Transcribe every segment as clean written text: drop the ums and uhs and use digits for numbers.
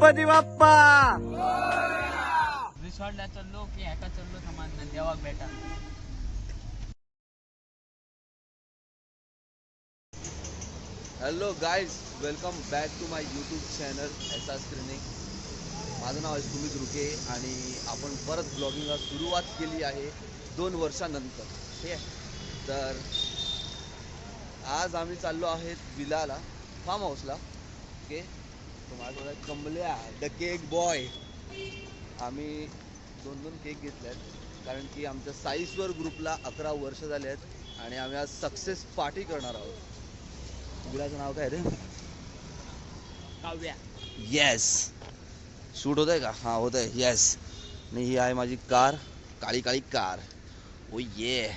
गणपती बाप्पा. रिसॉर्टला चाललो की ह्याका चाललो समाज देवाक भेटा. Hello guys, welcome back to my YouTube channel एसा स्क्रीनिंग. माझं नाव आहे सुमित रुके आणि आपण परत ब्लॉगिंगला सुरुवात केली आहे 2 वर्षानंतर. ठीक आहे, तर आज आम्ही चाललो आहेत विलाला, फार्म हाऊसला. ओके, तो माझ्यासोबत कमल्या द केक बॉय. आम्ही 2 केक घेतले आहेत कारण की आमच्या साईसवर ग्रुपला 11 वर्ष झाले आहेत आणि आम्ही आज सक्सेस पार्टी करणार आहोत. विलाचं नाव काय रे? काव्या. येस, शूट होत आहे का? हां होत आहे. येस. आणि ही आहे माझी कार, काळी काळी कार. ओ ये.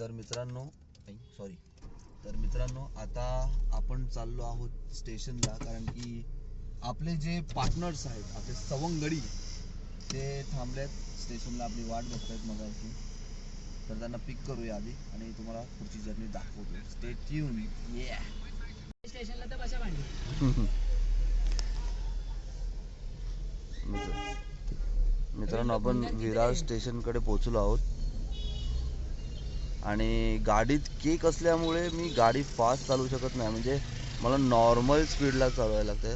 तर मित्रांनो, आता आपण चाललो आहोत स्टेशनला कारण की आपले जे पार्टनर्स आहेत, आपले सवंगडी, ते थांबलेत स्टेशनला, आपली वाट बघतायत मगाशी. तर त्यांना पिक करूया आधी आणि तुम्हाला पुढची जर्नी दाखवतो. Stay tune. ये. स्टेशनला तर बसा भांडी. मित्रांनो, आपण विरार स्टेशनकडे पोहोचलो आहोत आणि गाडीत केक असल्यामुळे मी गाडी फास्ट चालवू शकत नाही. म्हणजे मला नॉर्मल स्पीडला चालवायला लागते.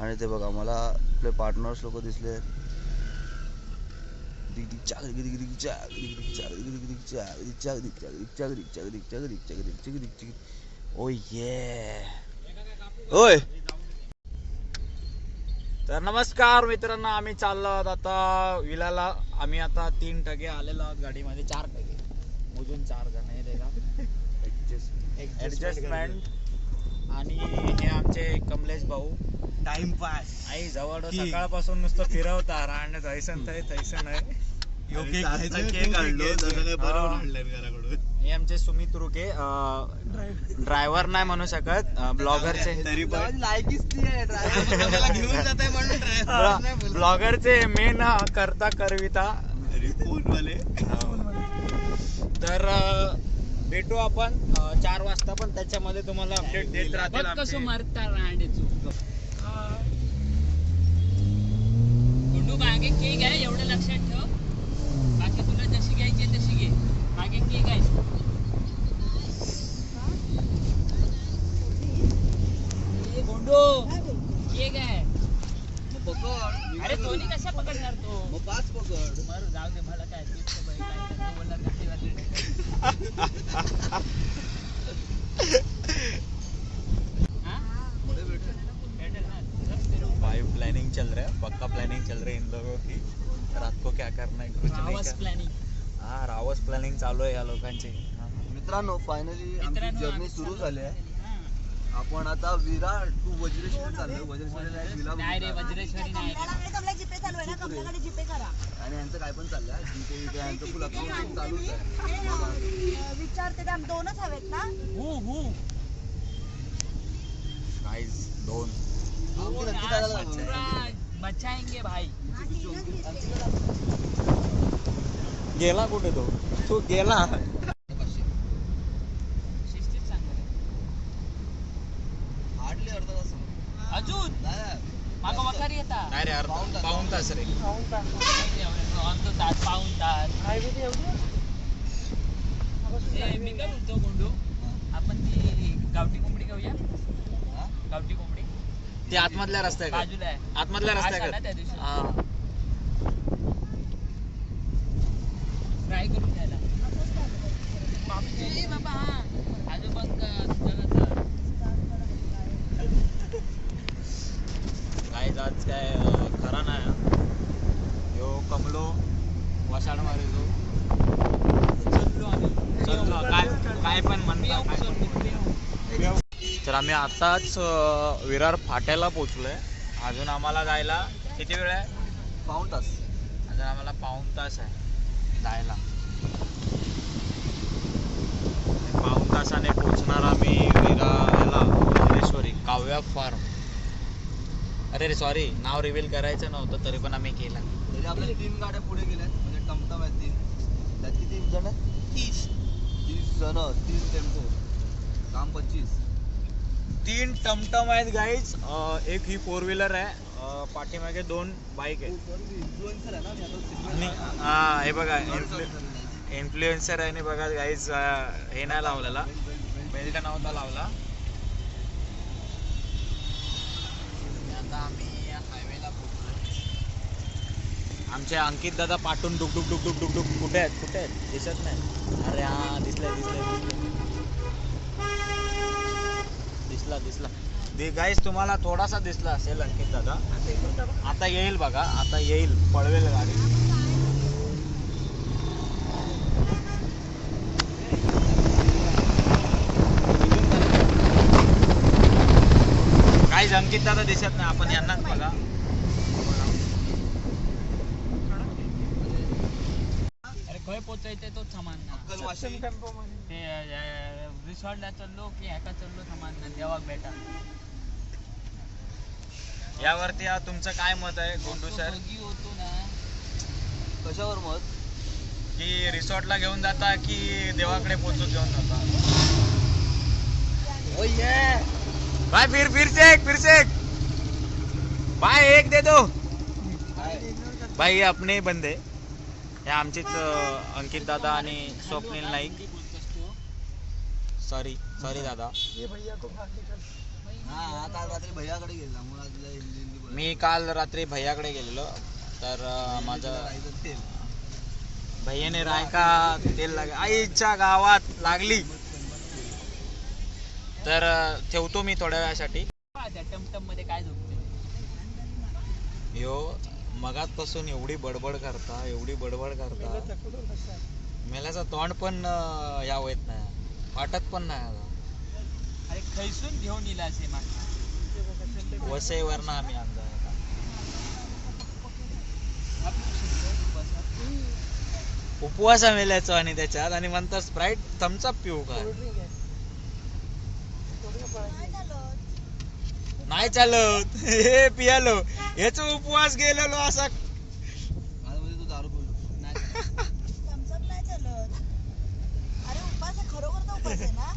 आणि ते बघा, मला आपले पार्टनर्स लोक दिसले. ओ ये. ओय. तर नमस्कार मित्रांनो, आम्ही चाललो आहोत आता विलाला. आम्ही आता 3 टगे आलेलो आहोत गाडीमध्ये, 4 टगे मोजून 4 जण आहे ते का ऍडजस्टमेंट. आणि हे आमचे कमलेश भाऊ टाइमपास. आई जवळ सकाळपासून नुसतं फिरवता आणि थैसन नाही. हे आमचे सुमित रुके, ड्रायव्हर नाही म्हणू शकत, ब्लॉगरचे मेन करता करविता. तर भेटू आपण 4 वाजता, पण त्याच्यामध्ये तुम्हाला अपडेट देत राहतील. कसं मारता रांडेचू गुंडू. मागे केक आहे, एवढं लक्षात ठेव. बाकी तुला जशी घ्यायची तशी घे. मागे केक आहे. गुंडू केक आहे. अरे कोणी कशा पकडणार तो? मग 5 पकड. मारू, जाऊ दे, मला काय प्लानिंग चल रहा है, पक्का प्लानिंग चल रही है इन लोगों की. रात को क्या करना है, कुछ नहीं करना. प्लॅनिंग. हा, रावस प्लॅनिंग चालू आहे या लोकांची. मित्रांनो, फायनली आमची जर्नी सुरू झाली आहे. आपण आता विरार टू वज्रेश्वरी चाललोय. वज्रेश्वरी नाही रे, वज्रेश्वरी नाही. आणि यांचं काय पण चाललंय, जिथे यांचं फुल अकाउंटिंग चालूच आहे. विचारते, 2च हवेत ना? गाइस 2 बचाएंगे भाई. गेला कुठे तो गेला. शिस्तीत सांग रे. हार्डली अर्धा तास. अजून मागं वखारी येता. नाही रे, पाऊण तास रे. पाऊण तास. मी काय बोलतो गुंडू, आपण ती गावठी कोंबडी घेऊया. गावठी कोंबडी ते आतमधल्या रस्त्या बाजूला आहे. आतमधल्या रस्त्या त्या दिवशी हा. ट्राय करून घ्यायला. बाबा हा आजोबा आज काय खरा नाही. यो कमलो वसाड मारेलो. चललो काय पण म्हणता. तर आम्ही आताच विरार फाट्याला पोचलोय. अजून आम्हाला जायला किती वेळ आहे? पाऊण तास. अजून आम्हाला पाऊण तास आहे जायला. पाऊण तासाने पोचणार आम्ही विरारला. वज्रेश्वरी काव्या फार्म. अरे सॉरी, नाव रिव्हील करायचं नव्हतं, तरी पण आम्ही केलं. तरी आपल्या 3 गाड्या पुढे गेल्यात, म्हणजे टमटम आहेत 3. त्यात किती जण? 30 जण, 3 टेम्पो, काम 25. 3 टमटम आहेत गाईज. एक ही 4 व्हीलर आहे, पाठीमागे 2 बाईक आहेत. इन्फ्लुएन्सर आहे ना मी आता आणि हे बघा इन्फ्लुएन्सर आहे आणि बघा गाईज हे नाही लावलेला, बेल्ट नव्हता लावला. आता आम्ही हायवेला पोहोचलोय. आमचे अंकित दादा पाठून डुक डुक डुक डुक डुक डुक कुठे आहेत दिसत नाही. अरे हा दिसला गाईस, तुम्हाला थोडासा दिसला असेल अंकित दादा. आता येईल बघा, आता येईल, पळवेल गाडी. गाईस अंकित दादा दिसत नाही, आपण यांनाच बघा. अरे खय पोचायचंय तो सामान ना. अक्कलवाशी. ते रिसॉर्टला चाललो की ह्याका चाललो सामान ना देवाक बेटा. यावरती तुमचं काय मत आहे गोंडू सर? दोघी होतो ना. कशावर मत? की रिसॉर्टला घेऊन जाता की देवाकडे पोहोचून घेऊन जाता? भाई फिर से एक भाई एक दे दो भाई. अपने बंदे हे आमचेच अंकित दादा आणि स्वप्नील नाईक. हिंदी बोलतोस तू? सॉरी दादा. हा काल रात्री भैयाकडे गेला मग आज हिंदी बोल. मी काल रात्री भैयाकडे गेलेलो, तर माझं भैयाने रायका तेल आईच्या गावात लागली, तर ठेवतो मी थोड्या वेळासाठी. त्या टमटम मध्ये काय झोपते? यो मगातपासून एवढी बडबड करता मेल्याचं तोंड पण या होत नाही, वाटत पण नाही. अरे खैसून घेऊन येला असे मागणं. वसईवरनं आम्ही आणलं. उपवासा मेल्याचं आणि त्याच्यात, आणि म्हणतात स्प्राईट थम्सअप पिऊ का? नाही चालत हे पियालो, याचा उपवास गेलेलो असा. तू दारू पिऊ थम्सअप नाही चालत. अरे उपास आहे, खरोखरचा उपास आहे ना?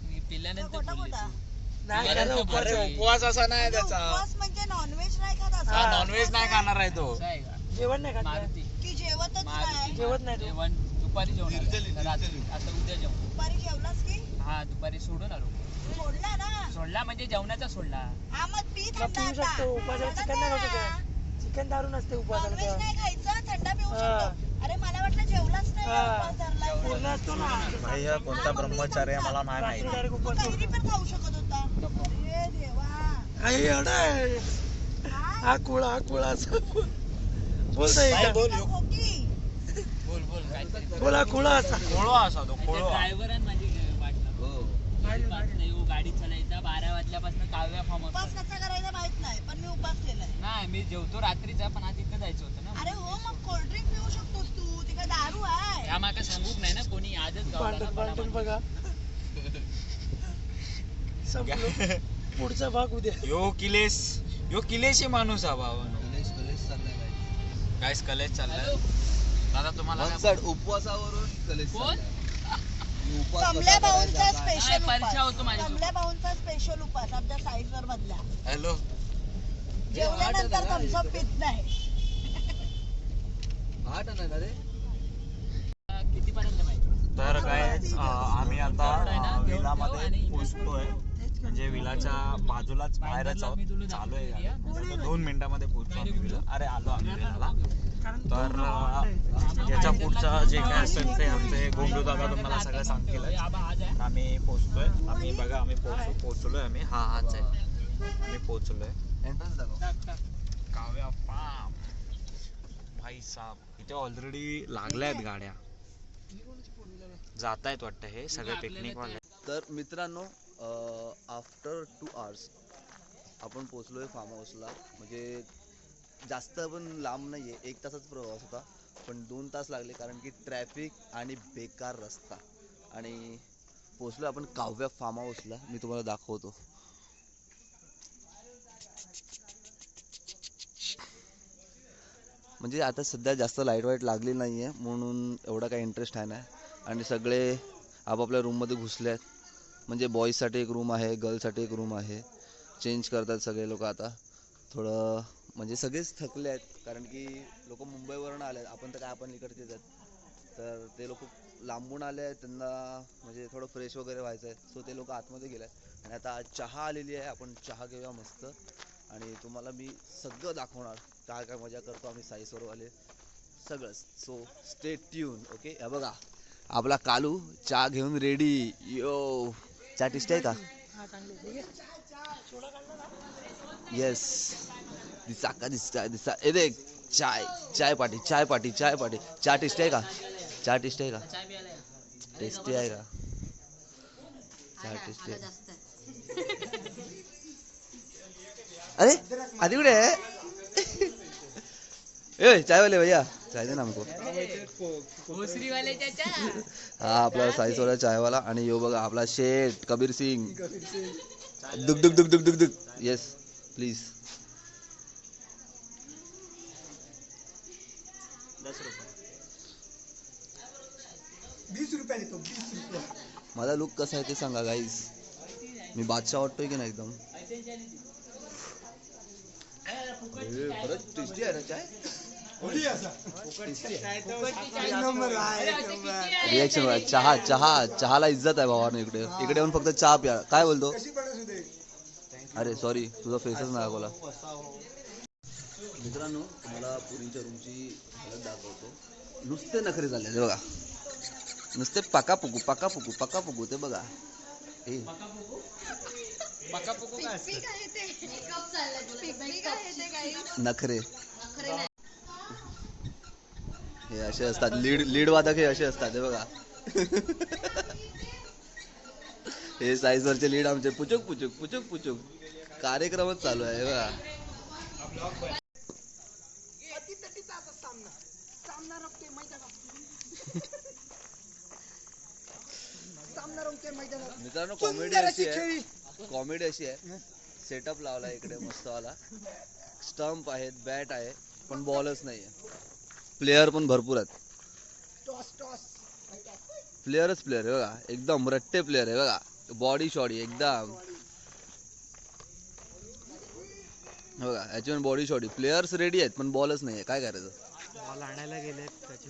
मी पिल्यानंतर खोटा बोलली खोटा. तू. अरे उपवास असा नाही त्याचा. उपवास म्हणजे नॉनव्हेज नाही खात असं. हा नॉनव्हेज नाही खाणार आहे तो. असं आहे का? जेवण नाही खात का? मारुती की जेवतच नाही. जेवत नाही तू? जेवण दुपारी जेवणार रात्री, आता उद्या जेवण. दुपारी जेवलास की हा दुपारी सोडून आलो. सोडला ना. सोडला म्हणजे जेवणाचा सोडला. हा मग पी मग थंडा पिऊ आता. शकतो उपासाला. चिकन नाही खाऊ शकत. चिकन दारू नसते उपासाला नॉनव्हेज तेव्हा. नाही खायचं, थंडा पिऊ हा. शकतो. अरे मला वाटलं जेवलाच नाही हा. उपवास धरलाय. पूर्ण असतो ना. भैया कोणता ब्रह्मचारी आहे मला नाही रात्री माहिती. डायरेक्ट उपास कैरी सोडतो. पण खाऊ शकत होता. अरे देवा. आई एवढा आहे. हा कुळा बोलता येईल बोल का? खोकी. बोल काहीतरी. बोला कुळा असा. खोळो असा तो खोळो. ड्रायव्हर आणि माझी वाटलं. हो गाडी चालायचा 12 वाजल्यापासून काव्या फार्म उपास कसा करायचा माहित नाही, पण मी उपास केलाय. नाही मी जेवतो रात्रीचा, पण आज तिथं जायचं होतं ना. अरे हो, मग कोल्ड्रिंक पिऊ शकतोस तू, ती काय दारू आहे? त्या माका सांगूक नाही ना कोणी, आजच गावला ना पांढर बडा बघा. संपलो. पुढचा भाग उद्या. यो किलेशी माणूस हा भावानो. कलेश चाललाय गाईस कलेश चाललाय. हॅलो. दादा तुम्हाला काय- मनसड उपवासावरून कलेश कोण? चाललाय. उपवास कसा कमल्या भाऊंचा करायचा काय? स्पेशल नाही, परीक्षा होतो उपास. माझ्या कमल्या भाऊंचा स्पेशल उपास आमच्या साईडवर मधला. हॅलो. जेवल्यानंतर थम्सअप पित नाही. 8 नाही ना रे. किती पर्यंत माहिती? तर काय आम्ही आता विलामध्ये पोहोचतोय, म्हणजे विलाच्या बाजूलाच बाहेरच आहोत. चालू आहे गाडी. म्हणजे 2 मिनिटामध्ये पोहोचतो आम्ही विला. अरे आलो आम्ही विलाला. तर याच्या पुढचं जे काय असेल ते आमचे गोंडू दादा तुम्हाला सगळं सांगतील. आम्ही पोहोचतोय. आम्ही बघा आम्ही पोहोचलोय आम्ही. हाच आहे, आम्ही पोहोचलोय. एंट्रन्स दाखव. काव्या फार्म. भाई साहब इथे ऑलरेडी लागल्यात गाड्या, जात आहेत वाटतं हे सगळे पिकनिक वाले. तर मित्रांनो आफ्टर 2 hours आपण पोचलोय फार्म हाऊसला. म्हणजे जास्त पण लांब नाही आहे, 1 तासाचा प्रवास होता, पण 2 तास लागले कारण की ट्रॅफिक आणि बेकार रस्ता. आणि पोचलो आपण काव्या फार्म हाऊसला. मी तुम्हाला दाखवतो. म्हणजे आता सध्या जास्त लाईट वाईट लागली नाही आहे म्हणून एवढा काही इंटरेस्ट आहे नाही, आणि सगळे आपापल्या रूममध्ये घुसले आहेत. म्हणजे बॉईजसाठी एक रूम आहे, गर्ल्ससाठी एक रूम आहे. चेंज करतात सगळे लोक आता. थोडं म्हणजे सगळेच थकले आहेत, कारण की लोक मुंबईवरून आले आहेत. आपण तर काय, आपण इकडचेच आहेत. तर ते लोक लांबून आले आहेत, त्यांना म्हणजे थोडं फ्रेश वगैरे व्हायचं आहे. सो ते लोक आतमध्ये गेले आहेत. आणि आता चहा आलेली आहे, आपण चहा घेऊया मस्त. आणि तुम्हाला मी सगळं दाखवणार, काय काय मजा करतो आम्ही साईसवरवाले, सगळंच. So stay tune. ओके. हे बघा आपला कालू चहा घेऊन रेडी. यो, चहा टेस्टी आहे का? येस, दिसा का दिसा. ए देख, चाय पार्टी. चहा टेस्टी आहे का? चहा टेस्टी आहे का? चाय प्यायला या. टेस्टी आहे का? चहा टेस्टी आहे. अरे आधी कुठे आहे? ए चाय वाले भैया, चाय दे ना हमको. भोसरीवाले चाचा. हा आपला साईसवाला चायवाला. आणि यो बघा आपला शेठ कबीर सिंग. दुक दुक दुक दुक दुक दुक. Yes please. 10 रुपये. 20 रुपये देतो, 20 रुपये. माझा लुक कसा आहे ते सांगा गाईज. मी बादशाह वाटतोय की नाही एकदम? खरंच टेस्टी आहे ना चाय. रिएक्शन चहाला इज्जत आहे भावानं. इकडे येऊन फक्त चहा प्या. काय बोलतो? अरे सॉरी, तुझा फेसच नाही दाखवला. मित्रांनो, तुम्हाला पुरीच्या रूमची हालत दाखवतो. नुसते नखरे झाले ते बघा, नुसते पकापुकू ते बघा. नखरे हे असे असतात. लीड वादक हे असे असतात. हे बघा हे साईजवरचे लीड आमचे पुचुक कार्यक्रमच चालू आहे बघा. मित्रांनो, कॉमेडी अशी आहे. सेटअप लावला इकडे मस्त वाला. स्टंप आहेत, बॅट आहे, पण बॉलच नाहीये. प्लेयर पण भरपूर आहेत. प्लेयरच प्लेयर आहे बघा, एकदम रट्टे प्लेयर आहे बघा. बॉडी शॉडी एकदम बघा, याची पण बॉडी शॉडी. प्लेयर्स रेडी आहेत पण बॉलच नाहीये. काय करायचं? बॉल आणायला गेलेत त्याचे,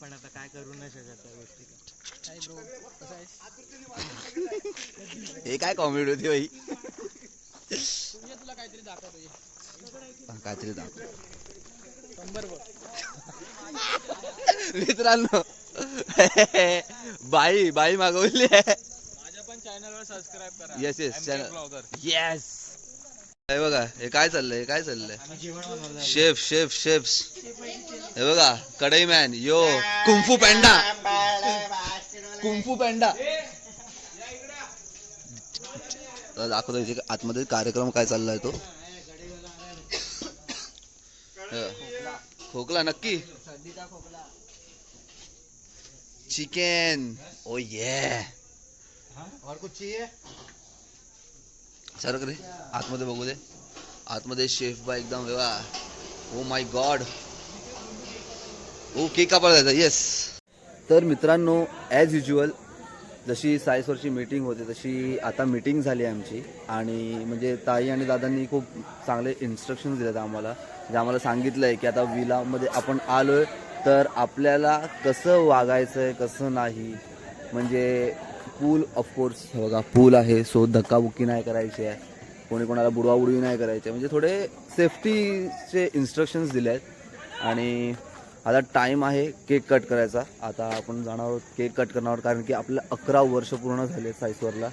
पण आता काय करू नाही शकत त्या गोष्टी. हे काय कॉमेडी होती बाई. काहीतरी दाखव मित्रांनो. बाई मागवली आहे. माझ्या पण चॅनलवर सबस्क्राइब करा. Yes yes. हे बघा, हे काय चाललंय शेफ. हे बघा कढई मॅन. यो कुंफू पॅन्डा दाखवतो इथे आतमध्ये कार्यक्रम काय चाललाय तो. खोकला नक्की. चिकन. ओ ये. और कुछ चाहिए? सर रे आतमध्ये बघू दे. आतमध्ये शेफ बा एकदम बघा. Oh my God. O cake कापायला जायचा. येस. तर मित्रांनो, ॲज युज्युअल जशी साईसवरची मीटिंग होती तशी आता मीटिंग झाली आहे आमची. आणि म्हणजे ताई आणि दादांनी खूप चांगले इन्स्ट्रक्शन्स दिलेत आम्हाला. जे आम्हाला सांगितलं आहे की आता विलामध्ये आपण आलो आहे तर आपल्याला कसं वागायचं आहे, कसं नाही. म्हणजे पूल ऑफकोर्स बघा, पूल आहे. सो धक्काबुक्की नाही करायची आहे, कोणी कोणाला बुडवाबुडवी नाही करायची. म्हणजे थोडे सेफ्टीचे इन्स्ट्रक्शन्स दिले आहेत. आणि आता टाईम आहे केक कट करायचा. आता आपण जाणार आहोत केक कट करणार, कारण की आपलं 11 वर्ष पूर्ण झाले साईसवरला.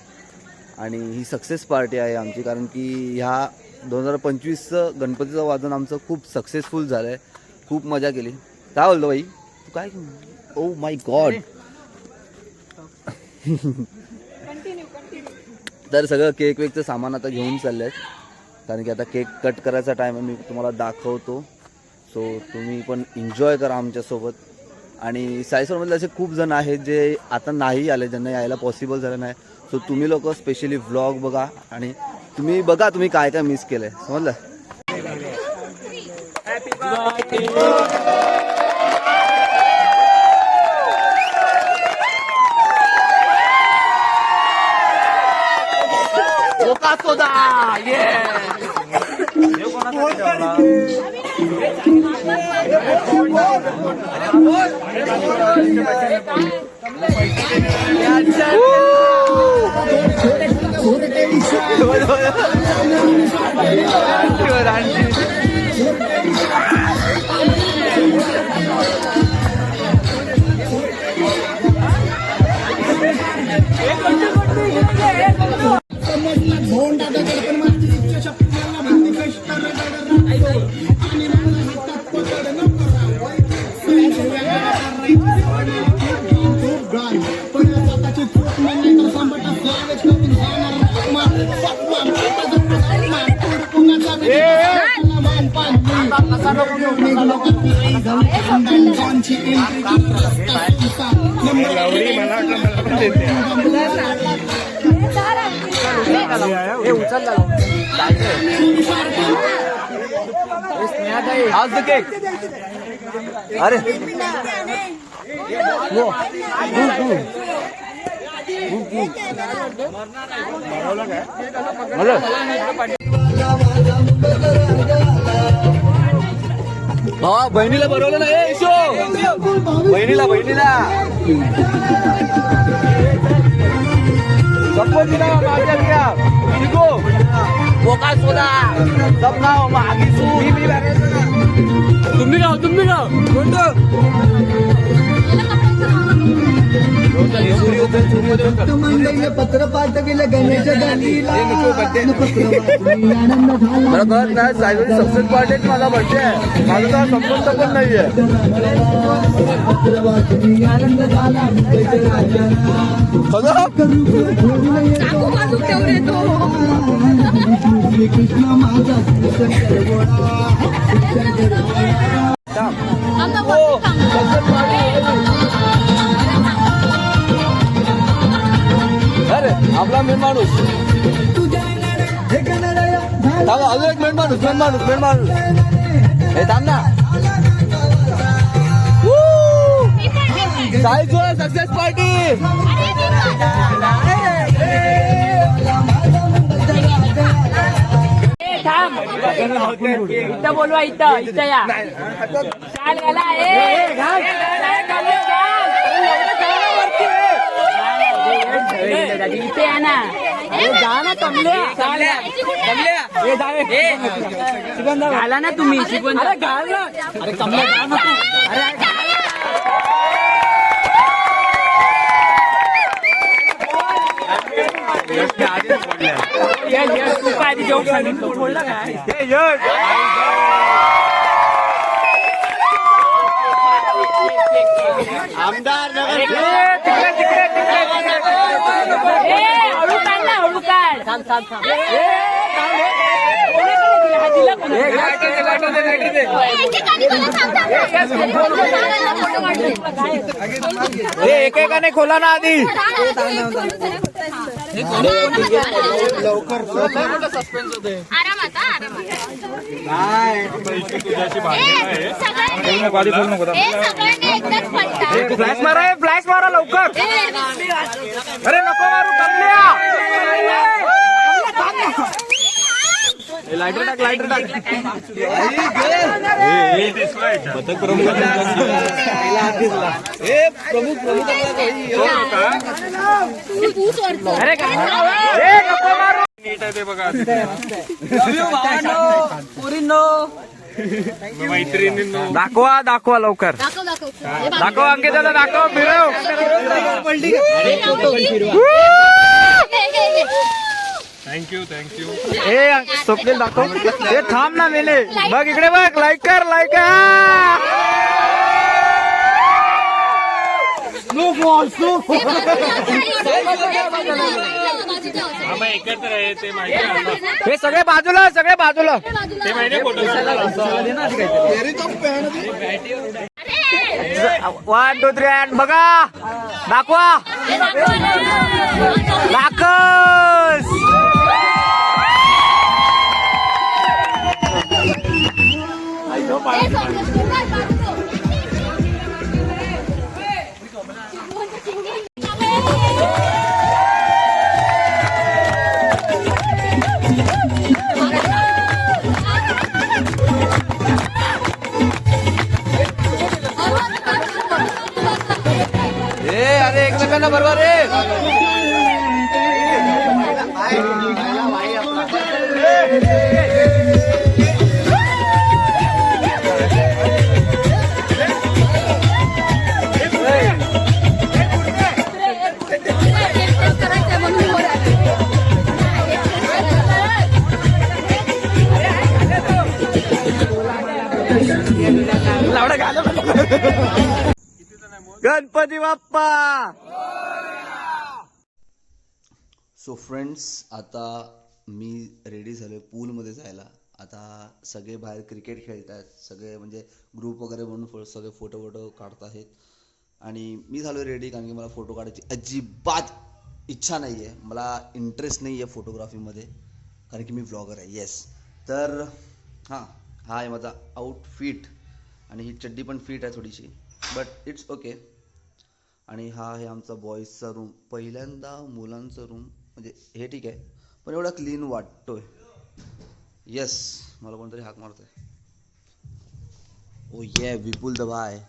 आणि ही सक्सेस पार्टी आहे आमची, कारण की ह्या 2025चं गणपतीचं वादन आमचं खूप सक्सेसफुल झालं आहे. खूप मजा केली. काय बोलतो बाई तू? काय? Oh my God. तर सगळं केक वेकचं सामान आता घेऊन चाललं आहे, कारण की आता केक कट करायचा टाईम आहे. मी तुम्हाला दाखवतो. सो तुम्ही पण एन्जॉय करा आमच्यासोबत. आणि साईसवरमधले असे खूप जण आहेत जे आता नाही आले, ज्यांना यायला पॉसिबल झालं नाही. सो तुम्ही लोक स्पेशली व्लॉग बघा आणि तुम्ही बघा तुम्ही काय काय मिस केलंय. समजलं? मोका सोदा ये देव कोणासाठी ठेवला? आज द केक अरे भावा बहिणीला बरोबर ना यशो बहिणीला सपोर्ट दिला माझ्या बिया शिको मोका सोदा सब नाव मागी सू तुम्ही गाव कोणतं पत्र पाठ केलं गणेश मला कळत नाही सायबर सक्सेस पार्टी माझा बर्थडे आहे माझा तर संबंध पण नाहीये कृष्ण माझा अरे आपला मेन माणूस अजून एक मेन माणूस हे थांब ना साई जोडा सक्सेस पार्टी इथं बोलवा इथं या शाल घाला इथे या ना घाला ना तुम्ही शिकवण अरे कमल्या घाल ना तू तू काय जेवण सांगितलं बोलला काय आमदार हळू काढ ना हळू काढ एकेकाने खोला ना आधी लवकर फ्लॅश मारा लवकर अरे नको मारू कमल्या लायटर टाक अरे नको मारू नीट आहे ते बघा मैत्रिणींनो दाखवा लवकर दाखव अंकिताला दाखव फिरव थँक्यू हे स्वप्नील दाखव हे थांब ना मेले बघ इकडे बघ लाईक कर एकत्र आहे ते माहिती हे सगळे बाजूला ते माहिती फोटो 1 2 3 बघा दाखवा दाखस गणपती बाप्पा. सो फ्रेंड्स, आता मी रेडी झालो पूलमध्ये जायला. आता सगळे बाहेर क्रिकेट खेळत आहेत, सगळे म्हणजे ग्रुप वगैरे म्हणून सगळे फोटो काढत आहेत. आणि मी झालो रेडी, कारण की मला फोटो काढायची अजिबात इच्छा नाही आहे, मला इंटरेस्ट नाही आहे फोटोग्राफीमध्ये, कारण की मी व्लॉगर आहे. येस, तर हां, हा आहे माझा आउटफिट. आणि ही चड्डी पण फिट आहे थोडीशी, बट इट्स ओके. आणि हा आहे आमचा बॉईजचा रूम. पहिल्यांदा मुलांचं रूम, म्हणजे हे ठीक आहे, पण एवढा क्लीन वाटतोय. येस, मला कोणतरी हाक मारतोय. ओ ये विपुल दबा आहे.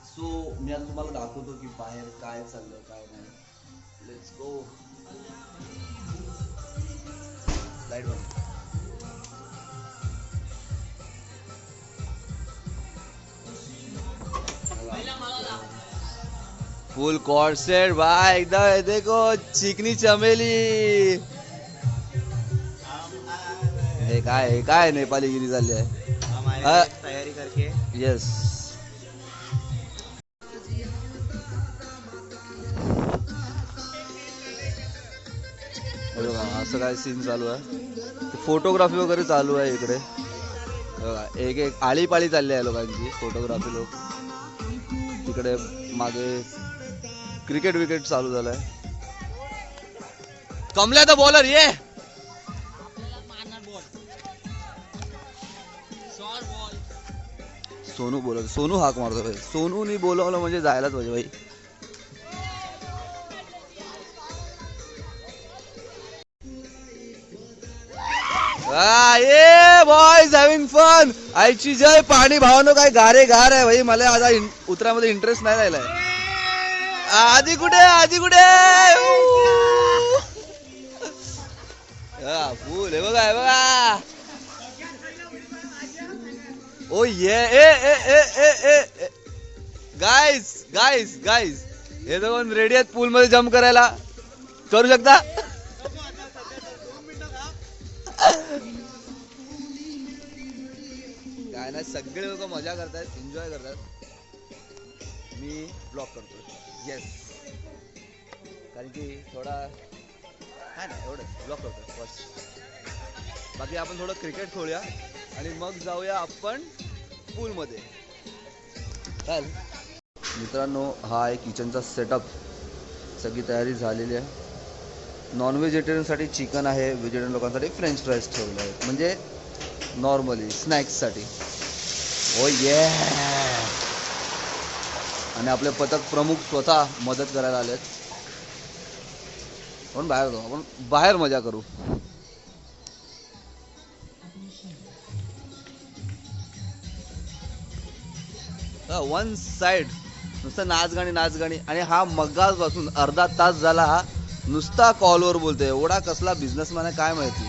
सो मी आता तुम्हाला दाखवतो की बाहेर काय चाललंय काय नाही. Let's go. लाईट बंद. फुल कॉर्ड सेट भाई, एकदम देखो चिकनी चमेली. हे काय नेपाली गिरी चालली आहे. तयारी करके. येस, असं काय सीन चालू आहे. फोटोग्राफी वगैरे चालू आहे इकडे. एक एक आळीपाळी चालली आहे लोकांची फोटोग्राफी. लोक तिकडे मागे क्रिकेट विकेट चालू झालाय. कमल्या द बॉलर ये. सोनू बोलत, सोनू हाक मारतो भाई. सोनूनी बोलवलं म्हणजे जायलाच पाहिजे भाई. ये बॉयज हॅव्हिंग फन. आईची जय. पाणी भावनो काय गारे गार आहे भाई. मला आता उतरामध्ये इंटरेस्ट नाही राहिलाय. आधी कुठे फुल हे बघा, हे बघा. ओ ये गाईज हे दोन रेडी आहेत पूल मध्ये जम्प करायला. करू शकता. काय नाही, सगळे लोक मजा करतात, एन्जॉय करतात. मी ब्लॉग करतो. येस, कारण की थोडा काय ना एवढं ब्लॉग करतो बस. बाकी आपण थोडं क्रिकेट खेळूया आणि मग जाऊया आपण पूलमध्ये. चाल मित्रांनो, हा आहे किचनचा सेटअप. सगळी तयारी झालेली आहे. नॉन व्हेजिटेरियनसाठी चिकन आहे, व्हेजिटेरियन लोकांसाठी फ्रेंच फ्राईज ठेवले आहेत, म्हणजे नॉर्मली स्नॅक्ससाठी. ओ ये. आणि आपले पथक प्रमुख स्वतः मदत करायला आलेत. आपण बाहेर जाऊ, आपण बाहेर मजा करू. वन साइड नुसतं नाचगाणी. आणि हा मगाचपासून अर्धा तास झाला हा नुसता कॉलवर बोलतोय. एवढा कसला बिझनेसमॅन आहे काय माहिती.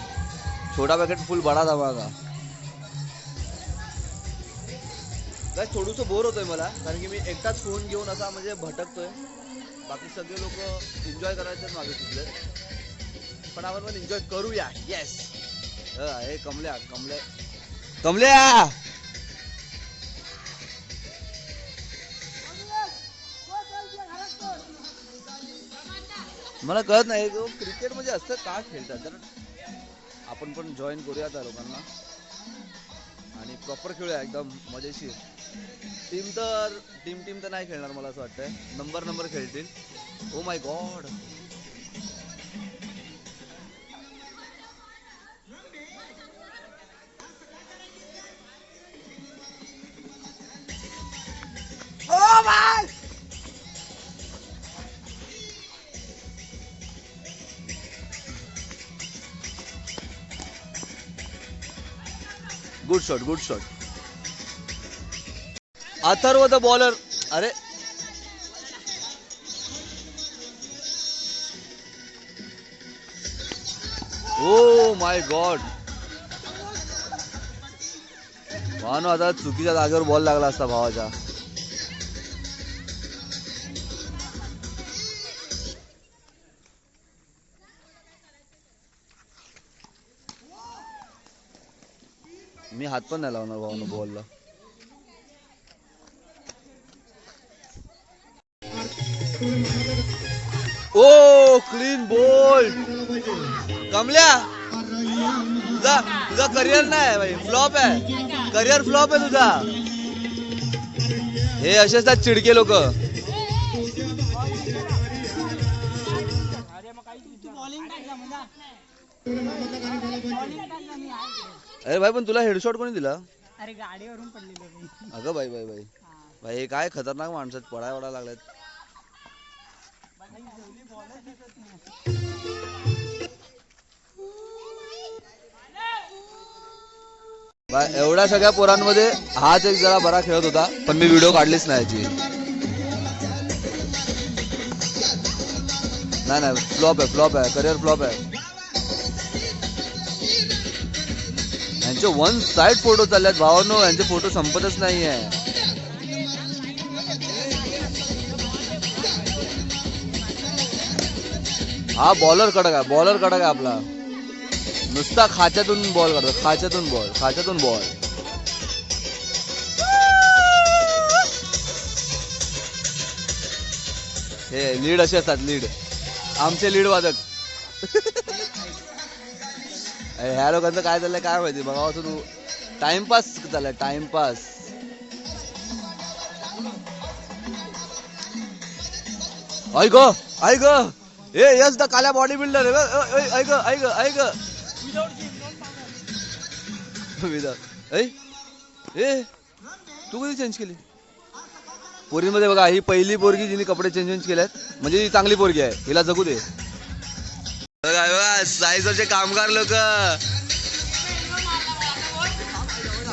छोटा पॅकेट फुल बडा धमाका. काय थोडंसं बोर होतोय मला, कारण की मी एकटाच फोन घेऊन असा म्हणजे भटकतोय. बाकी सगळे लोक एन्जॉय करायचे मागे सुटले, पण आपण पण एन्जॉय करूया. येस. हे कमल्या. मला कळत नाही क्रिकेट म्हणजे असं का खेळतात, तर आपण पण जॉईन करूया त्या लोकांना आणि प्रॉपर खेळूया एकदम मजेशीर. टीम तर नाही खेळणार मला असं वाटतंय. नंबर खेळतील. Oh my God. Good shot. Atharva the bowler. अरे ओ माय गॉड. भावानो आता चुकीच्या जागेवर बॉल लागला असता भावाच्या. मी हात पण नाही लावणार भावानो बॉलला. ओ क्लीन बॉल. कमल्या तुझा करिअर नाही भाई, फ्लॉप आहे. करिअर फ्लॉप आहे तुझा. हे असे असतात चिडके लोक. अरे भाई पण तुला हेडशॉट कोणी दिला? अरे गाडीवरून पडलेलो. अगं बाई बाई बाई भाई, हे काय खतरनाक माणसात पडायला लागलेत. एवढ्या सगळ्या पोरांमध्ये हाच एक जरा बरा खेळत होता, पण मी व्हिडिओ काढलीच नाही याची. नाही फ्लॉप आहे करिअर फ्लॉप आहे. यांचे वन साइड फोटो चाललेत भावांनो, यांचे फोटो संपतच नाहीये. हा बॉलर कडक आहे आपला. नुसता खाच्यातून बॉल करतो, खाच्यातून बॉल. हे लीड असे असतात, लीड आमचे लीड वादक. ह्या लोकांचं काय चाललंय काय माहिती. बघा तू टाइमपास चाललाय, टाइमपास. ऐक ए yes the Kalay body builder. ऐक ए तू कधी चेंज केली पोरींमध्ये? बघा ही पहिली पोरगी जिने कपडे चेंज केल्यात, म्हणजे ही चांगली पोरगी आहे, हिला जगू दे. बघा साईजवरचे कामगार लोक.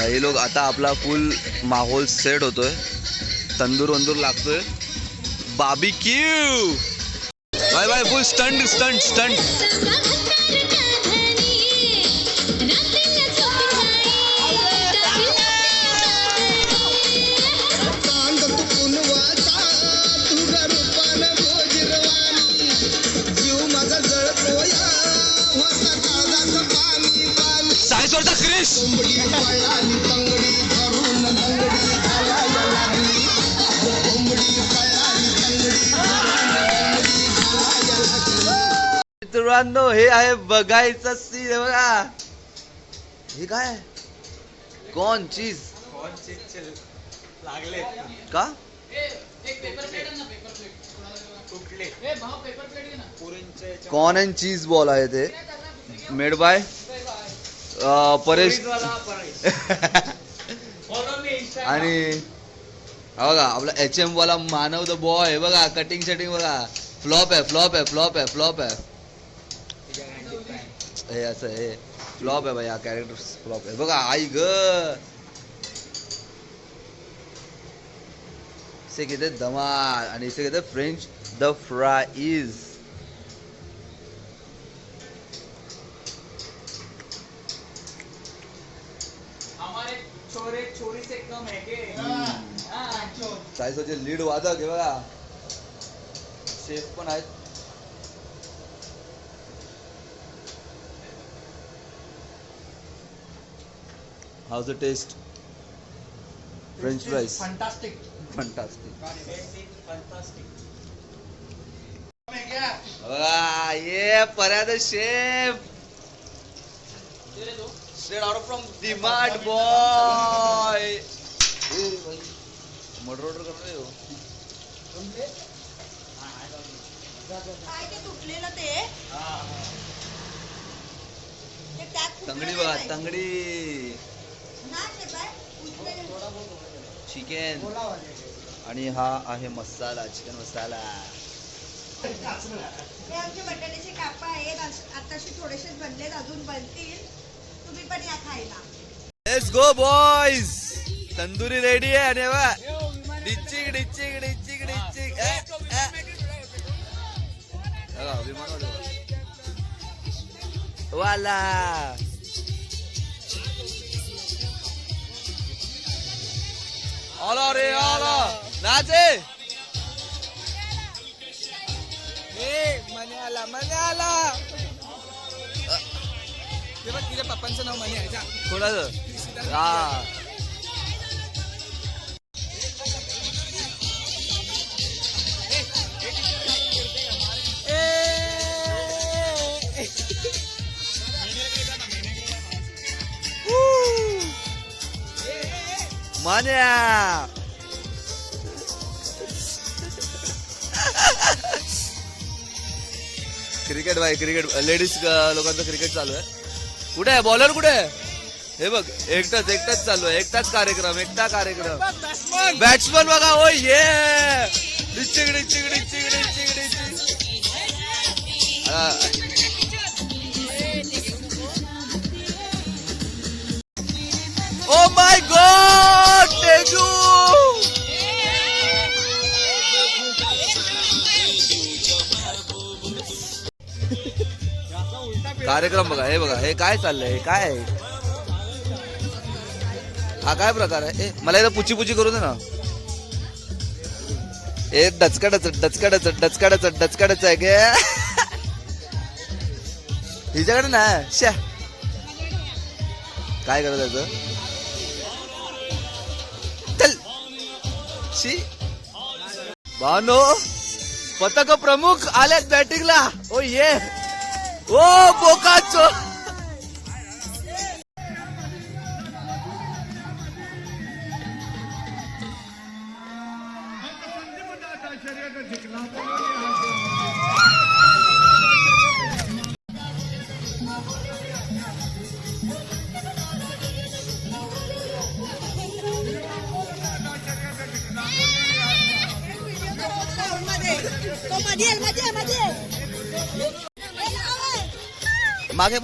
हे लोक आता आपला फुल माहोल सेट होतोय, तंदूर वंदूर लागतोय, बार्बीक्यू. बाय फुल स्टंट. साईजवरचा क्रिश. मित्रांनो हे आहे बघायचं सीन. बघा हे काय कॉर्न चीज लागले का? कॉर्न अँड चीज बॉल आहे ते, मेड बाय परेश. आणि बघा आपला HM वाला मानव द बॉय. बघा कटिंग बघा. फ्लॉप आहे. हे असं हे फ्लॉप आहे भाई, हा कॅरेक्टर फ्लॉप आहे. बघा आई ग इसे कहते धमाल आणि इसे कहते फ्रेंच द फ्राईज. साईजचे लीड वादक हे बघा, शेफ पण आहेत. How's the taste? French fries. Fantastic. बघा ये पर्याद chef straight out from DMart boy. Murder order करणार हो. काय ते तुटलेलं ते त्यात तंगडी बघा, तंगडी नाही ते बाय चिकन. आणि हा आहे मसाला, चिकन मसाला. हे आमचे बटाट्याचे कापा आहेत, आताशी थोडेसे बनलेत, अजून बनतील. तुम्ही पण या खायला. Let's go boys. Tandoori ready आहे. आणि बघा डिचिक डिचिक डिचिक डिचिक. वाला आला रे आला नाचे मने आला ते बघ तिच्या पप्पांचं नाव मने आहे जा. कोणाचं हा मान्या क्रिकेट भाई क्रिकेट लेडीज लोकांचं क्रिकेट चालू आहे. कुठे आहे बॉलर कुठे आहे हे बघ एकटाच चालू आहे. एकटा कार्यक्रम बॅट्समन बघा ओ ये ओ माय गॉड तेजू कार्यक्रम बघा हे काय चाललंय हे काय आहे हा काय प्रकार आहे मला एकदा पुची करू दे ना. हे डचकाडच आहे गे हिच्याकडे ना शा काय करत त्याच चल शी बानो पथक प्रमुख आलेत बॅटिंगला ओ ये ओ बोकाचो मागे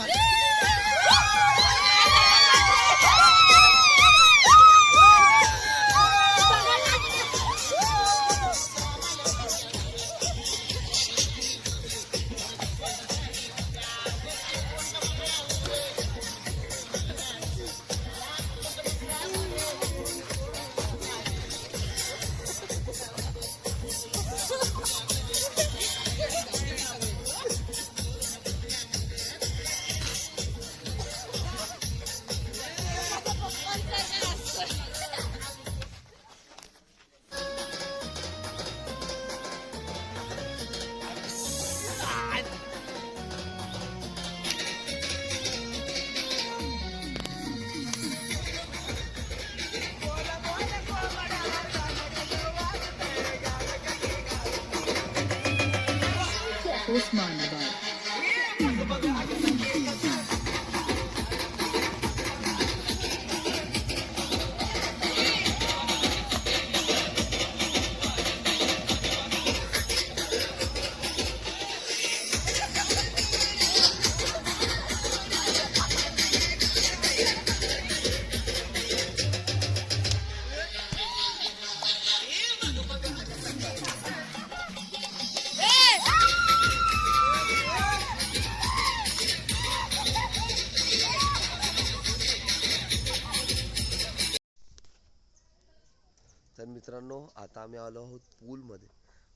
तर मित्रांनो आता आम्ही आलो आहोत पूलमध्ये.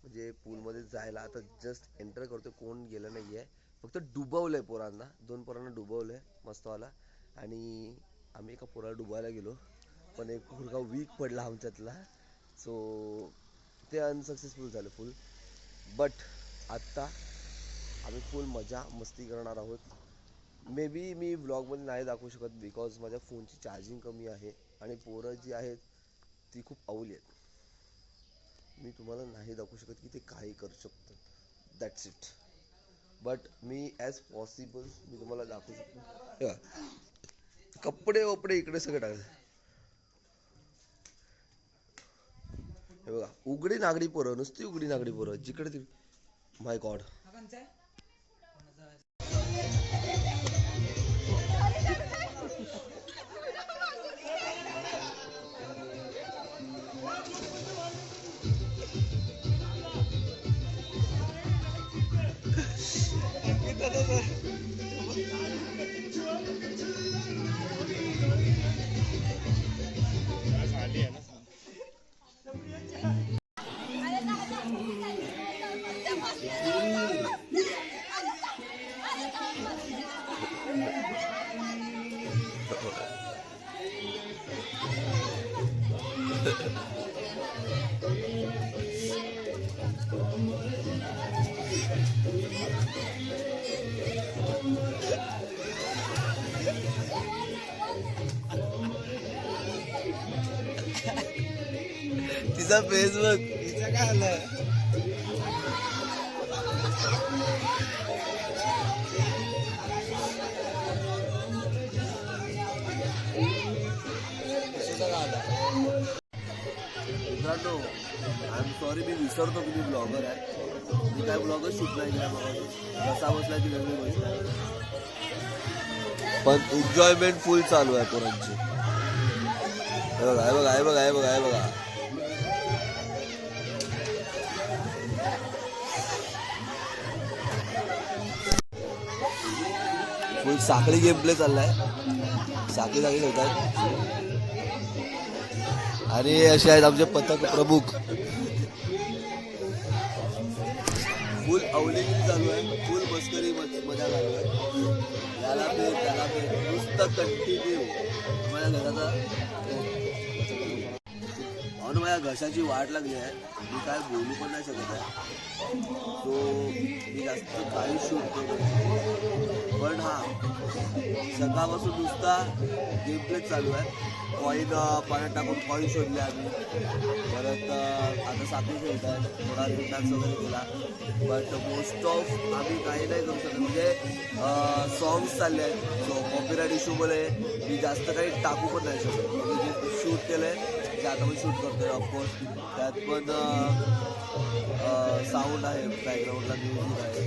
म्हणजे पूलमध्ये जायला आता जस्ट एंटर करतो. कोण गेलं नाही आहे, फक्त डुबवलं आहे पोरांना. 2 पोरांना डुबवलं आहे मस्तवाला. आणि आम्ही एका पोराला डुबायला गेलो, पण एक मुलगा वीक पडला आमच्यातला, सो ते अनसक्सेसफुल झालं फुल. बट आत्ता आम्ही फुल मजा मस्ती करणार आहोत. मे बी मी व्लॉगमध्ये नाही दाखवू शकत बिकॉज माझ्या फोनची चार्जिंग कमी आहे आणि पोरं जी आहेत ती खूप अवली आहेत. मी तुम्हाला नाही दाखवू शकत की ते काही करू शकतं. That's it. बट मी ॲज पॉसिबल मी तुम्हाला दाखवू शकतो. कपडे वपडे इकडे सगळे टाकले. हे बघा उघडी नागडी पोरं, नुसती उघडी नागडी पोरं जिकडे ती. माय गॉड. हिचा फेसबुक हिचं काय आलं मित्रांनो आय एम सॉरी मी विसरतो की मी ब्लॉगर आहे. मी काय ब्लॉगर शूट नाही केला मला कसा बसला की वेगळी गोष्ट आहे. पण एन्जॉयमेंट फुल चालू आहे पोरांची. हे बघा हे बघा हे बघा हे बघा हे बघा फुल साखळी गेम प्ले चाललाय. साखळी साखळी खेळतात आणि असे आहेत आमचे पथक प्रमुख. फुल अवलेगिरी चालू आहे. फुल मस्करी मजा चालू आहे. याला पे त्याला पे नुसतं कंटिन्यू. माझ्या घराचा म्हणून माझ्या घशाची वाट लागली आहे. मी काय बोलू पण नाही शकत आहे. तो मी जास्त काही शूट करतो पण हा सकाळपासून नुसता गेम प्ले चालू आहे. कॉईन पाण्यात टाकून कॉईन शोधले आम्ही. परत आता साखळी खेळत आहे. थोडा डान्स वगैरे केला. बट मोस्ट ऑफ आम्ही काही नाही करू शकत. म्हणजे सॉंग्स चालले आहेत. सो कॉपीराईट इश्यूमुळे मी जास्त काही टाकू पण नाही शकत. म्हणजे जे शूट केलं आहे ते आता पण शूट करतोय ऑफकोर्स. त्यात पण साऊंड आहे. बॅकग्राऊंडला म्युझिक आहे.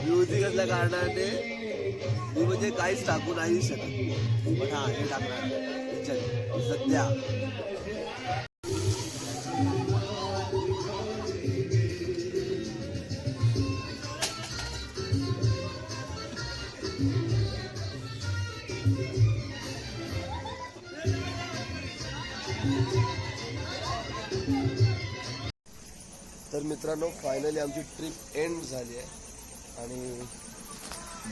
म्युझिक असल्या कारणाने मी म्हणजे काहीच टाकू नाही शकत. पण हा हे टाकणार सध्या. तर मित्रांनो फायनली आमची ट्रिप एंड झाली आहे आणि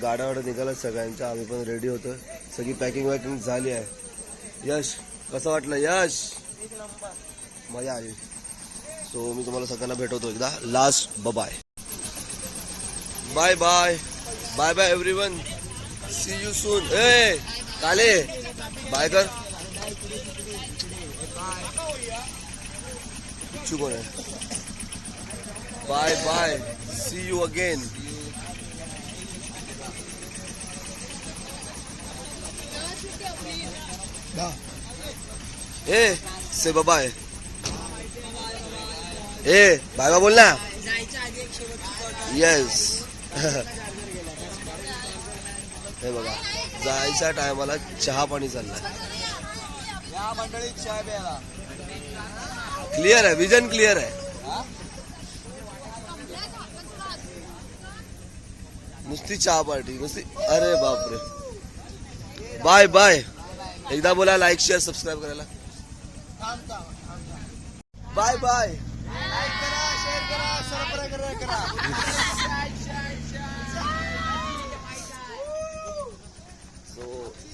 गाड्यावाड्या निघाल्या सगळ्यांच्या. आम्ही पण रेडी होतो. सगळी पॅकिंग वॅकिंग झाली आहे. यश कसं वाटलं यश? मजा आली. सो मी तुम्हाला सगळ्यांना भेटवतो एकदा last. Bye bye bye bye bye everyone. See you soon. ए काले बाय कर. कोण आहे? Bye bye. See you again. ए से बाय. ए बाय बाय बोल ना. येस. हे बघा जायच्या टायमाला चहा पाणी चाललाय. या मंडळीत चहा प्यायला क्लिअर आहे. विजन क्लिअर आहे. नुसती चहा पार्टी नुसती. अरे बापरे. Bye bye. एकदा बोला लाईक शेअर सबस्क्राईब करायला. Bye bye. लाईक करा, शेअर करा, सबस्क्राईब करा. सो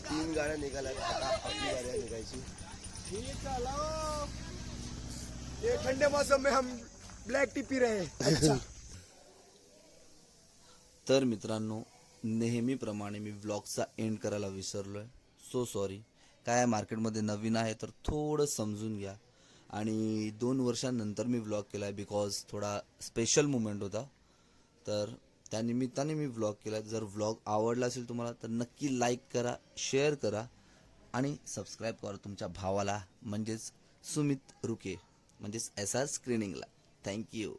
3 गाड्या निघाल्या. आता आपली गाडी आहे निघायची. ये ठंडे मौसम में हम ब्लैक टी पी रहे हैं. तर मित्रांनो नेहमीप्रमाणे मी व्लॉगचा एंड करायला विसरलोय. So sorry. काय मार्केटमध्ये नवीन आहे तर थोडं समजून घ्या. आणि 2 वर्षांनंतर मी व्लॉग केला आहे बिकॉज थोडा स्पेशल मुमेंट होता. तर त्यानिमित्ताने मी व्लॉग केला. जर व्लॉग आवडला असेल तुम्हाला तर नक्की लाईक करा, शेअर करा आणि सबस्क्राईब करा तुमच्या भावाला म्हणजेच सुमित रुके म्हणजेच SR स्क्रीनिंगला. थँक्यू.